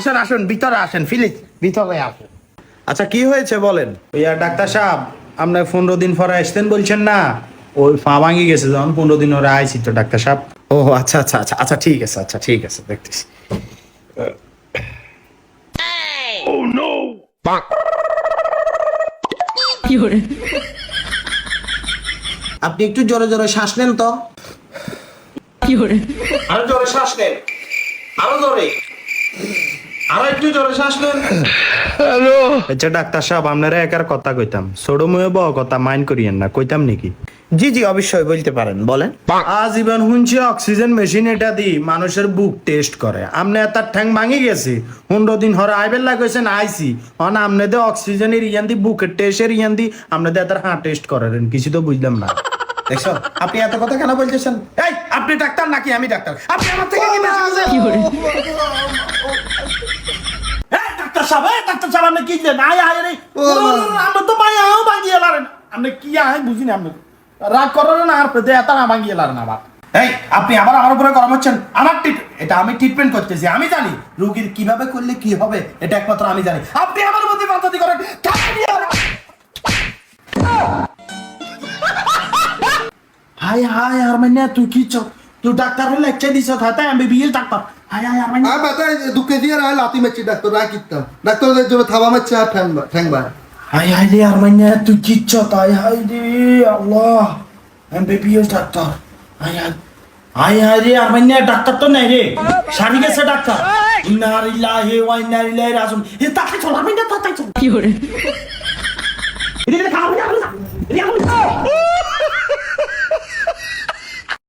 আসেন আসেন ভিতরে আসেন, প্লিজ ভিতরে আসেন। আচ্ছা কি হয়েছে বলেন। ইয়া ডাক্তার সাহেব, আপনার 15 দিন পরে আসতেন বলছেন না, ওই পা ভাঙি গেছে, যখন 15 দিন ওরা আইছি তো ডাক্তার সাহেব। ও আচ্ছা আচ্ছা আচ্ছা আচ্ছা ঠিক আছে, আচ্ছা ঠিক আছে, দেখতেছি। আপনি একটু জোরে জোরে শ্বাস নেন তো। আরো জোরে শ্বাস নেন, আরো জোরে, আরো একটু জোরে শ্বাস নেন। আচ্ছা ডাক্তার সাহেব, আপনারা একার কথা কইতাম, ছোট মেয়ে বউ কথা মাইন্ড করিয়েন না, কইতাম নাকি? জি জি অবশ্যই বলতে পারেন, বলেন। আজীবন শুনছি অক্সিজেন মেশিন এটা দি মানুষের বুক টেস্ট করে, আমনে তার ঠ্যাং ভাঙি গেছে, 15 দিন হরে আইবেল লাগেছেন আইসি, অন আমনে দে অক্সিজেনের ইয়ান দি বুকের টেস্টের ইয়ান দি আমনে দে তার হার্ট টেস্ট করেন, কিছু তো বুঝলাম না। দেখছো আপনি এত কথা কেন বলতেছেন? এই আপনি ডাক্তার নাকি আমি ডাক্তার? আপনি আমার থেকে কি বেশি বুঝেন? এই ডাক্তার সাহেব, এই ডাক্তার সাহেব, আপনি কি দেন? আয় আয় রে, আমরা তো মায়াও ভাঙিয়ে লারেন, আপনি কি আয় বুঝি না, আপনি রাগ করেন না, আর দে এত না ভাঙিয়ে লারেন আবার। এই আপনি আবার আমার উপরে গরম হচ্ছেন, আমার এটা আমি ট্রিটমেন্ট করতেছি, আমি জানি রোগীর কিভাবে করলে কি হবে, এটা একমাত্র আমি জানি। আপনি আমার মধ্যে পদ্ধতি করেন। হাই হাই আর মানে তুই কি তুই ডাক্তার হলে লেকচার দিছ, তাই এমবিবিএস ডাক্তার। হাই হাই আর মানে আর বাতায় দুঃখে দিয়ে রায় লাতি মারছি ডাক্তার রায় কিতাম ডাক্তারদের জন্য থাবা মারছে আর ঠ্যাংবার হাই হাই রে আর মানে তুই কি তাই হাই রে আল্লাহ, এমবিবিএস ডাক্তার। হাই হাই হাই হাই রে আর মানে ডাক্তার তো নাই রে, সারি গেছে ডাক্তার। ইন্না লিল্লাহি ওয়া ইন্না ইলাইহি রাজিউন। এ তাকে চল, আমি না তাই চল। কি করে? এটা খাও না,